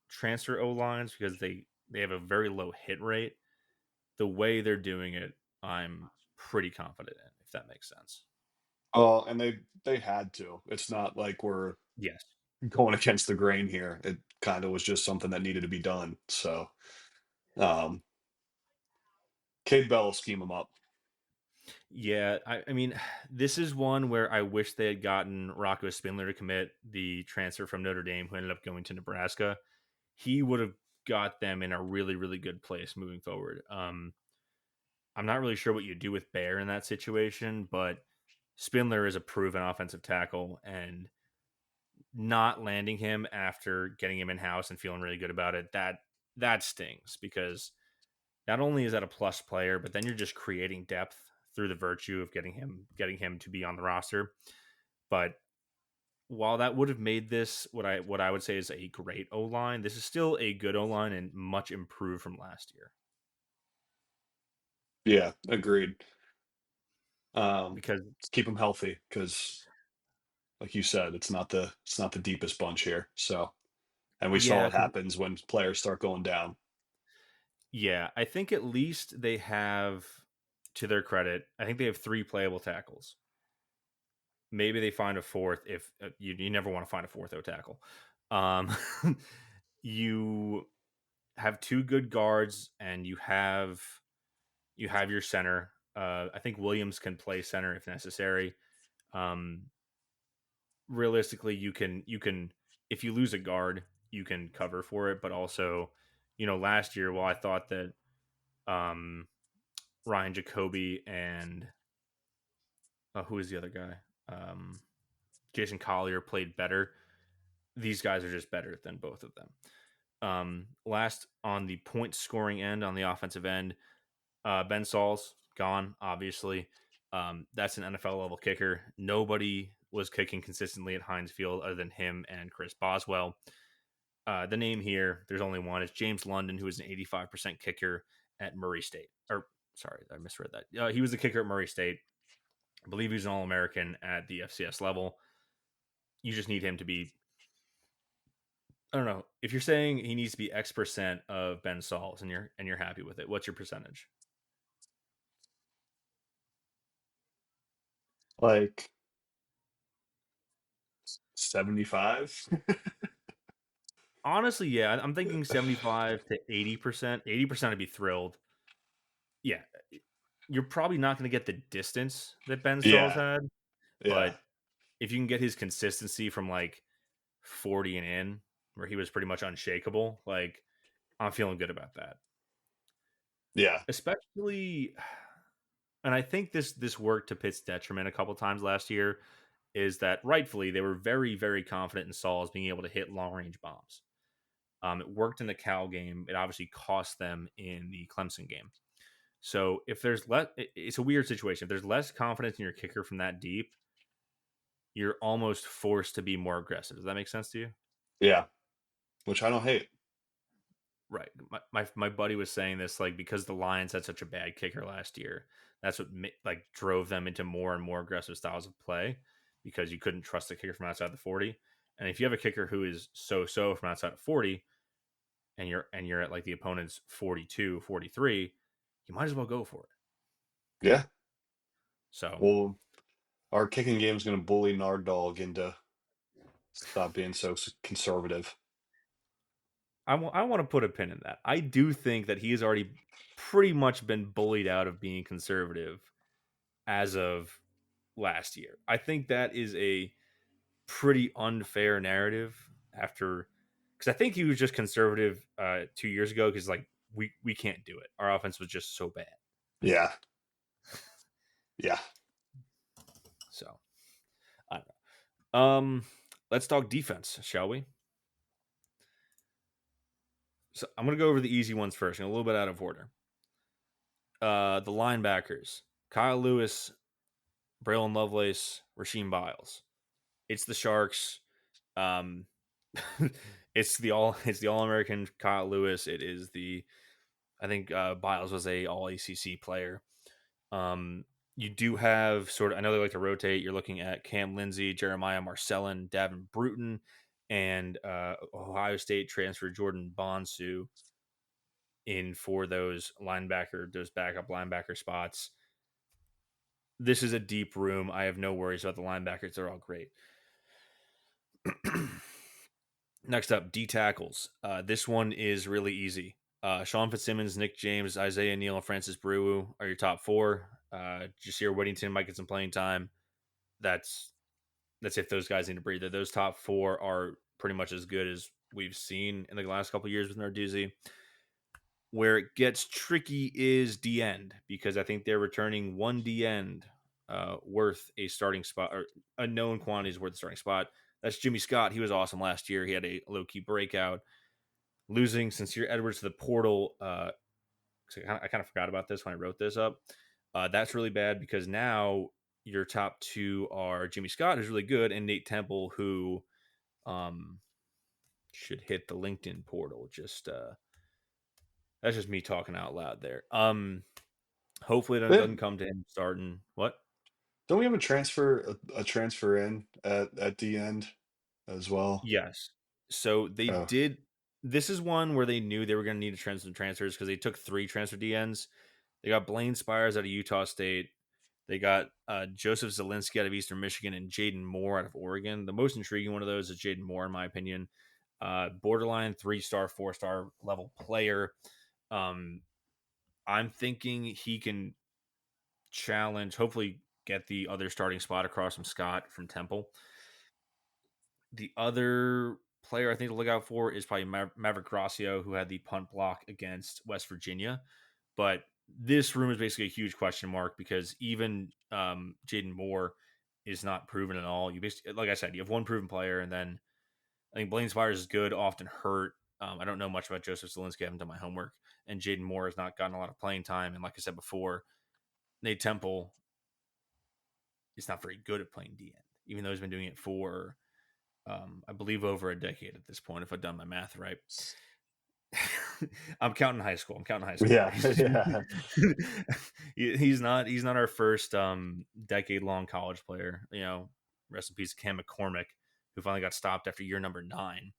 Speaker 1: transfer O lines because they have a very low hit rate, the way they're doing it, I'm pretty confident in. If that makes sense.
Speaker 5: Oh, and they had to. It's not like we're
Speaker 1: Yes.
Speaker 5: going against the grain here. It kind of was just something that needed to be done. So, um, Cade Bell will scheme them up.
Speaker 1: Yeah, I mean, this is one where I wish they had gotten Rocco Spindler to commit, the transfer from Notre Dame who ended up going to Nebraska. He would have got them in a really, really good place moving forward. I'm not really sure what you do with Bear in that situation, but Spindler is a proven offensive tackle, and not landing him after getting him in house and feeling really good about it, that stings because not only is that a plus player, but then you're just creating depth through the virtue of getting him to be on the roster. But while that would have made this what I would say is a great O line, this is still a good O line and much improved from last year.
Speaker 5: Yeah, agreed.
Speaker 1: Because
Speaker 5: Let's keep them healthy because, like you said, it's not the deepest bunch here. So, and we saw
Speaker 1: yeah,
Speaker 5: what happens when players start going down.
Speaker 1: yeah, I think at least they have, to their credit, I think they have 3 playable tackles. Maybe they find a fourth if you never want to find a fourth O tackle. Um, you have 2 good guards and you have your center. I think Williams can play center if necessary. Um, realistically, you can if you lose a guard, you can cover for it. But also, last year, while I thought that um, Ryan Jacoby and who is the other guy, Jason Collier played better. These guys are just better than both of them. Last on the point scoring end, on the offensive end, Ben Saul's gone, obviously. That's an NFL level kicker. Nobody was kicking consistently at Heinz Field other than him and Chris Boswell. The name here, there's only one. It's James London, who is an 85% kicker at Murray State. Or, sorry, I misread that. He was the kicker at Murray State. I believe he was an All-American at the FCS level. you just need him to be. I don't know if you're saying he needs to be X% of Ben Sauls, and you're happy with it. What's your percentage?
Speaker 5: Like 75.
Speaker 1: Honestly, yeah, I'm thinking 75 to 80%. 80%, I'd be thrilled. Yeah, you're probably not going to get the distance that Ben Sauls
Speaker 5: Yeah,
Speaker 1: had,
Speaker 5: yeah,
Speaker 1: but if you can get his consistency from like 40 and in, where he was pretty much unshakable, like I'm feeling good about that.
Speaker 5: yeah,
Speaker 1: Especially, and I think this worked to Pitt's detriment a couple times last year, is that rightfully they were very, very confident in Sauls being able to hit long range bombs. It worked in the Cal game. It obviously cost them in the Clemson game. So if there's less, it's a weird situation. If there's less confidence in your kicker from that deep, you're almost forced to be more aggressive. Does that make sense to you?
Speaker 5: yeah. Which I don't hate.
Speaker 1: Right. My buddy was saying this, like, because the Lions had such a bad kicker last year, that's what like drove them into more and more aggressive styles of play, because you couldn't trust the kicker from outside the 40. And if you have a kicker who is so from outside of 40, and you're at like the opponent's 42, 43, you might as well go for it.
Speaker 5: Yeah.
Speaker 1: So
Speaker 5: Well, our kicking game is going to bully Nardog into stop being so conservative.
Speaker 1: I want to put a pin in that. I do think that he has already pretty much been bullied out of being conservative as of last year. I think that is a pretty unfair narrative after, because I think he was just conservative 2 years ago, because like we can't do it. Our offense was just so bad.
Speaker 5: Yeah, yeah.
Speaker 1: So I don't know. Let's talk defense, shall we? So I'm gonna go over the easy ones first, and a little bit out of order. The linebackers: Kyle Lewis, Braylon Lovelace, Rasheem Biles. It's the Sharks. Um, it's the All American Kyle Lewis. It is the, I think Biles was a All ACC player. Um, you do have sort of, I know they like to rotate. You're looking at Cam Lindsey, Jeremiah Marcellin, Davin Bruton, and Ohio State transfer Jordan Bonsu in for those backup linebacker spots. This is a deep room. I have no worries about the linebackers. They're all great. Next up, D tackles. This one is really easy. Sean Fitzsimmons, Nick James, Isaiah Neal, and Francis Brewu are your top four. Jasir Whittington might get some playing time. That's if those guys need a breather. Those top four are pretty much as good as we've seen in the last couple of years with Narduzzi. Where it gets tricky is D end, because I think they're returning one D end worth a starting spot, or a known quantity is worth a starting spot. That's Jimmy Scott. He was awesome last year. He had a low key breakout. Losing Sincere Edwards to the portal, I kind of forgot about this when I wrote this up. That's really bad, because now your top two are Jimmy Scott, who's really good, and Nate Temple, who should hit the LinkedIn portal. Just that's just me talking out loud there. Hopefully it
Speaker 5: Then
Speaker 1: doesn't come to him starting. What?
Speaker 5: don't we have a transfer in at the end as well?
Speaker 1: Yes. So they
Speaker 5: Oh,
Speaker 1: did. This is one where they knew they were going to need to transfers, because they took 3 transfer DNs. They got Blaine Spires out of Utah State. They got Joseph Zielinski out of Eastern Michigan, and Jaden Moore out of Oregon. The most intriguing one of those is Jaden Moore, in my opinion. Borderline 3-star, 4-star level player. I'm thinking he can challenge, hopefully get the other starting spot across from Scott from Temple. The other player I think to look out for is probably Maverick Gracio, who had the punt block against West Virginia. But this room is basically a huge question mark, because even Jaden Moore is not proven at all. You basically, like I said, you have one proven player, and then I think Blaine Spires is good, often hurt. I don't know much about Joseph Zielinski. I haven't done my homework. And Jaden Moore has not gotten a lot of playing time. And like I said before, Nate Temple is not very good at playing D end, even though he's been doing it for, I believe, over a decade at this point, if I've done my math right. I'm counting high school.
Speaker 5: yeah,
Speaker 1: Here.
Speaker 5: yeah.
Speaker 1: He's not our first decade long college player. Rest in peace, Cam McCormick, who finally got stopped after year number 9.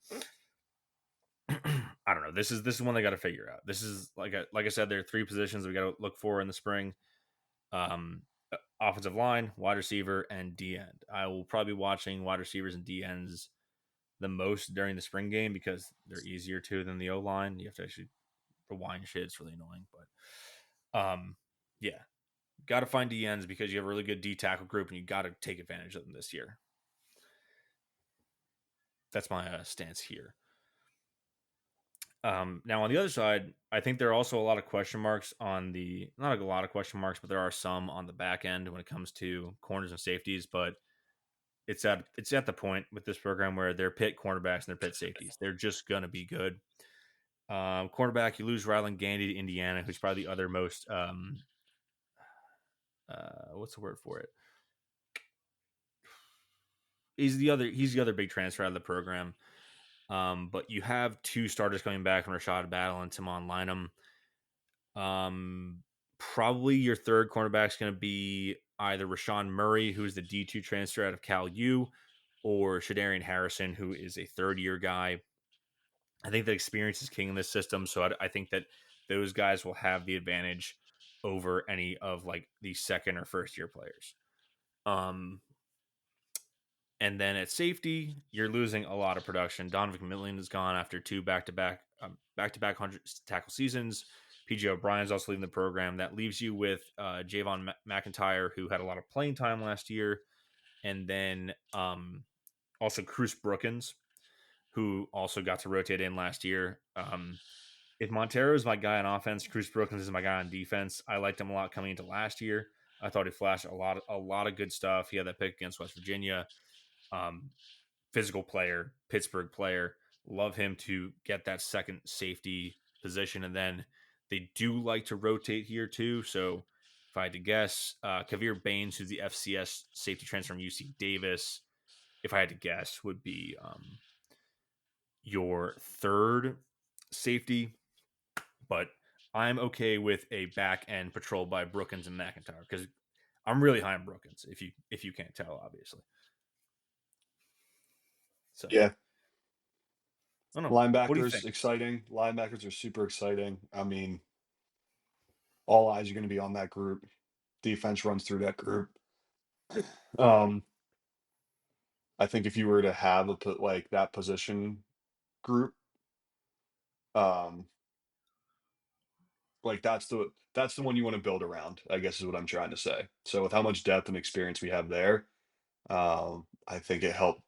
Speaker 1: I don't know. This is one they got to figure out. This is like I said, there are 3 positions we got to look for in the spring. Offensive line, wide receiver, and D end. I will probably be watching wide receivers and D ends the most during the spring game because they're easier to than the O line. You have to actually rewind shit. It's really annoying, but yeah, got to find D ends because you have a really good D tackle group and you got to take advantage of them this year. That's my stance here. Now on the other side, I think there are also a lot of question marks on the not a lot of question marks, but there are some on the back end when it comes to corners and safeties. But it's at the point with this program where they're Pitt cornerbacks and they're Pitt safeties. They're just gonna be good. Cornerback, you lose Rylan Gandy to Indiana, who's probably the other most what's the word for it? He's the other big transfer out of the program. But you have 2 starters coming back from Rashad Battle and Timon Lynam. Probably your third cornerback is going to be either Rashawn Murray, who's the D2 transfer out of Cal U, or Shadarian Harrison, who is a third-year guy. I think that experience is king in this system, so I think that those guys will have the advantage over any of like the second or first-year players. And then at safety, you're losing a lot of production. Donovan McMillan is gone after 2 back-to-back 100 tackle seasons. PJ O'Brien's also leaving the program. That leaves you with Javon McIntyre, who had a lot of playing time last year, and then also Cruz Brookins, who also got to rotate in last year. If Montero is my guy on offense, Cruz Brookins is my guy on defense. I liked him a lot coming into last year. I thought he flashed a lot of good stuff. He had that pick against West Virginia. Physical player, Pittsburgh player. Love him to get that second safety position. And then they do like to rotate here too. So if I had to guess, Kavir Baines, who's the FCS safety transfer from UC Davis, if I had to guess, would be your third safety. But I'm okay with a back end patrol by Brookins and McIntyre because I'm really high on Brookins, if you can't tell, obviously. So
Speaker 5: Yeah.
Speaker 1: I don't know. What do you
Speaker 5: Linebackers,
Speaker 1: think?
Speaker 5: exciting. Linebackers are super exciting. I mean, all eyes are going to be on that group. Defense runs through that group. Um, I think if you were to have like that position group, um, like that's the one you want to build around, I guess is what I'm trying to say. So with how much depth and experience we have there, I think it helps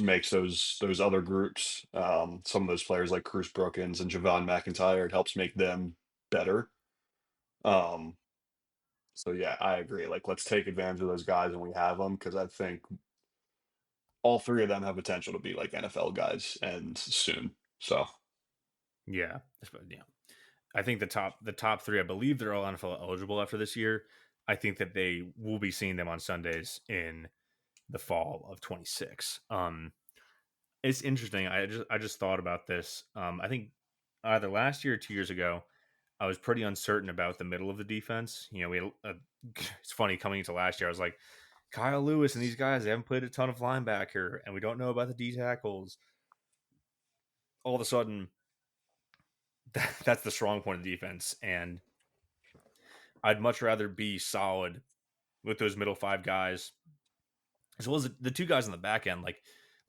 Speaker 5: makes those other groups, some of those players like Cruz Brookins and Javon McIntyre, it helps make them better. Um, so yeah, I agree. Like let's take advantage of those guys when we have them because I think all 3 of them have potential to be like NFL guys and soon. So
Speaker 1: Yeah, yeah. I think the top 3, I believe they're all NFL eligible after this year. I think that they will be seeing them on Sundays in the fall of 26. It's interesting. I just thought about this. I think either last year or 2 years ago, I was pretty uncertain about the middle of the defense. You know, it's funny coming into last year. I was like, Kyle Lewis and these guys, they haven't played a ton of linebacker, and we don't know about the D tackles. All of a sudden, that's the strong point of defense, and I'd much rather be solid with those middle 5 guys as well as the 2 guys on the back end.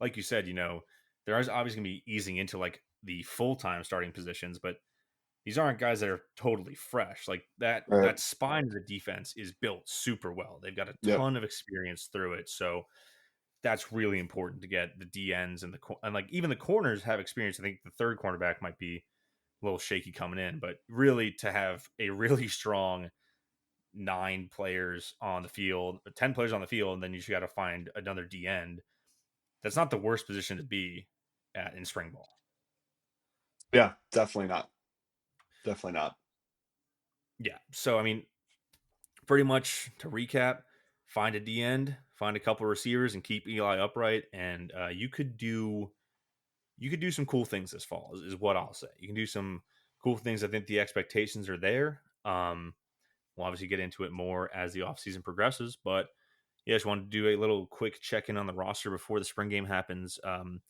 Speaker 1: Like you said, you know, there is obviously going to be easing into like the full time starting positions, but these aren't guys that are totally fresh. Like
Speaker 5: right.
Speaker 1: that spine of the defense is built super well. They've got a
Speaker 5: Yep.
Speaker 1: ton of experience through it, so that's really important to get the DNs and like even the corners have experience. I think the third cornerback might be a little shaky coming in, but really to have a really strong 9 players on the field, 10 players on the field, and then you just got to find another D end. That's not the worst position to be at in spring ball.
Speaker 5: Yeah, definitely not. Definitely not.
Speaker 1: Yeah. So, I mean, pretty much to recap, find a D end, find a couple of receivers, and keep Eli upright, and you could do some cool things this fall. Is what I'll say. You can do some cool things. I think the expectations are there. We'll obviously get into it more as the offseason progresses, but Yeah, just wanted to do a little quick check in on the roster before the spring game happens in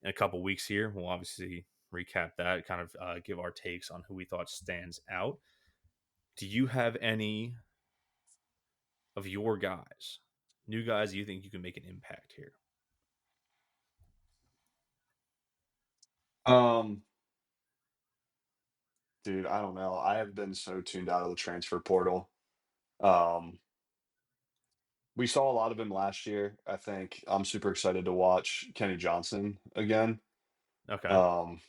Speaker 1: a couple weeks here. We'll obviously recap that, kind of give our takes on who we thought stands out. Do you have any of your guys, new guys, you think you can make an impact here?
Speaker 5: Um, dude, I don't know. I have been so tuned out of the transfer portal. Um, we saw a lot of him last year. I think I'm super excited to watch Kenny Johnson again.
Speaker 1: Okay.
Speaker 5: Um,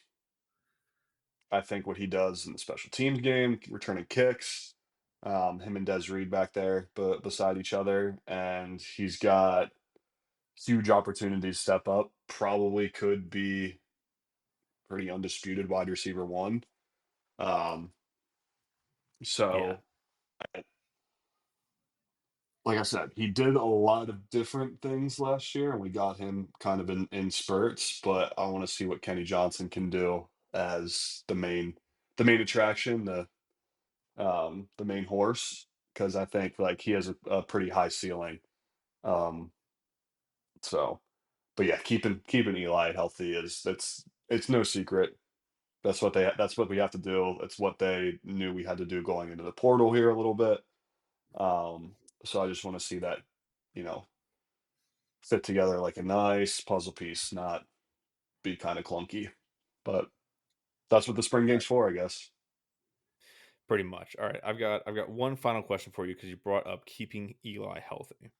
Speaker 5: I think what he does in the special teams game, returning kicks, him and Des Reed back there, but beside each other, and he's got huge opportunities to step up. Probably could be pretty undisputed wide receiver one. Um,
Speaker 1: Yeah.
Speaker 5: so like I said, he did a lot of different things last year, and we got him kind of in spurts. But I want to see what Kenny Johnson can do as the main attraction, the main horse, because I think like he has a pretty high ceiling. Um, so, but yeah, keeping Eli healthy is it's no secret. That's what we have to do. It's what they knew we had to do going into the portal here a little bit. Um, so I just want to see that, you know, fit together like a nice puzzle piece, not be kind of clunky. But that's what the spring
Speaker 1: All right.
Speaker 5: game's for, I guess.
Speaker 1: Pretty much. All right. I've got one final question for you because you brought up keeping Eli healthy.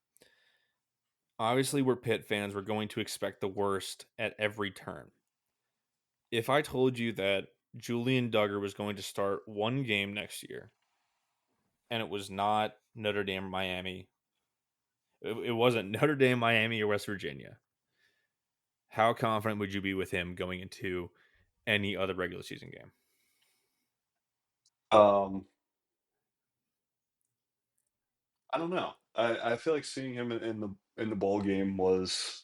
Speaker 1: Obviously, we're Pitt fans. We're going to expect the worst at every turn. If I told you that Julian Duggar was going to start one game next year and it was not Notre Dame or Miami, it wasn't Notre Dame, Miami, or West Virginia, how confident would you be with him going into any other regular season game?
Speaker 5: Um, I don't know. I feel like seeing him in the bowl game was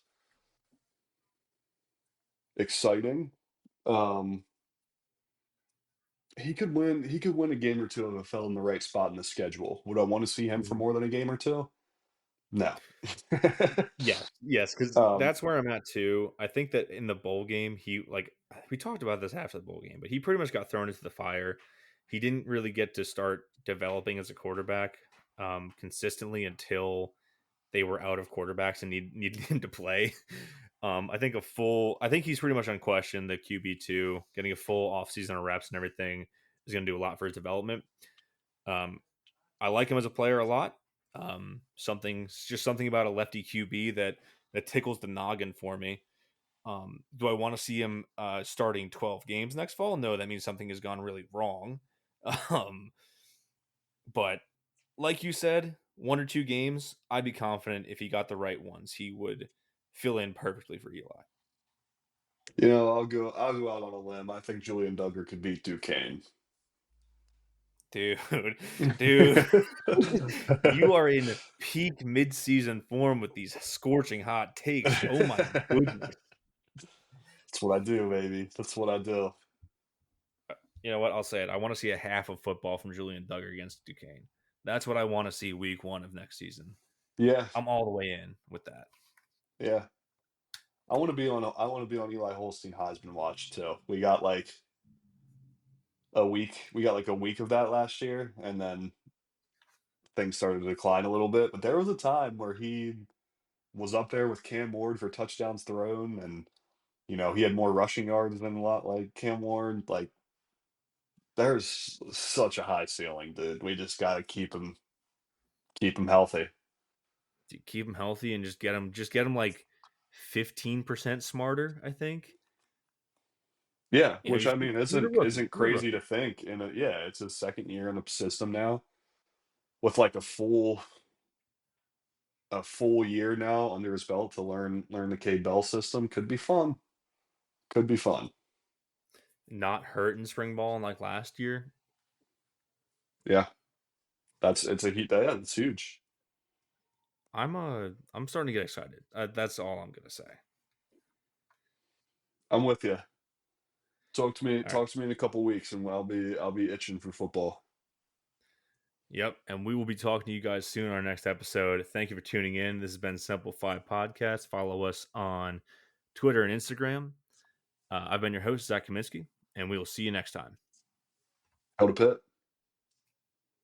Speaker 5: exciting. Um, he could win a game or two if it fell in the right spot in the schedule. Would I want to see him for
Speaker 1: Mhm.
Speaker 5: more than a game or two? No.
Speaker 1: Yes, because
Speaker 5: um,
Speaker 1: that's where I'm at too. I think that in the bowl game, he like we talked about this after the bowl game, but he pretty much got thrown into the fire. He didn't really get to start developing as a quarterback consistently until they were out of quarterbacks and needed him to play. I think he's pretty much unquestioned the QB2. Getting a full offseason of reps and everything is going to do a lot for his development. Um, I like him as a player a lot. Something about a lefty QB that tickles the noggin for me. Do I want to see him starting 12 games next fall? No, that means something has gone really wrong. Um, but like you said, one or two games, I'd be confident if he got the right ones, he would fill in perfectly for Eli.
Speaker 5: I'll go out on a limb. I think Julian Duggar could beat Duquesne.
Speaker 1: Dude, dude, you are in peak midseason form with these scorching hot takes. Oh my goodness.
Speaker 5: That's what I do, baby. That's what I do.
Speaker 1: You know what? I'll say it. I want to see a half of football from Julian Duggar against Duquesne. That's what I want to see week one of next season.
Speaker 5: Yeah,
Speaker 1: I'm all the way in with that.
Speaker 5: yeah. I want to be on Eli Holstein Heisman watch too. We got like a week of that last year, and then things started to decline a little bit. But there was a time where he was up there with Cam Ward for touchdowns thrown, and he had more rushing yards than a lot like Cam Ward. Like there's such a high ceiling, dude. We just gotta keep him healthy.
Speaker 1: To keep him healthy and just get him like 15% smarter, I think.
Speaker 5: Yeah,
Speaker 1: You know,
Speaker 5: which I mean
Speaker 1: he's a
Speaker 5: isn't
Speaker 1: rookie.
Speaker 5: isn't
Speaker 1: He's a
Speaker 5: crazy
Speaker 1: rookie.
Speaker 5: to think. Yeah, it's his second year in the system now with like a full year now under his belt to learn the Capel system could be fun. Could be fun.
Speaker 1: Not hurt in spring ball like last year.
Speaker 5: Yeah, it's a heat. Yeah, it's huge.
Speaker 1: I'm starting to get excited. That's all I'm gonna say.
Speaker 5: I'm with you. Talk to me.
Speaker 1: All right.
Speaker 5: Talk to me in a couple weeks, and I'll be itching for football.
Speaker 1: Yep. And we will be talking to you guys soon on our next episode. Thank you for tuning in. This has been Simplified Podcast. Follow us on Twitter and Instagram. I've been your host, Zach Kaminsky, and we will see you next time.
Speaker 5: Go to Pitt.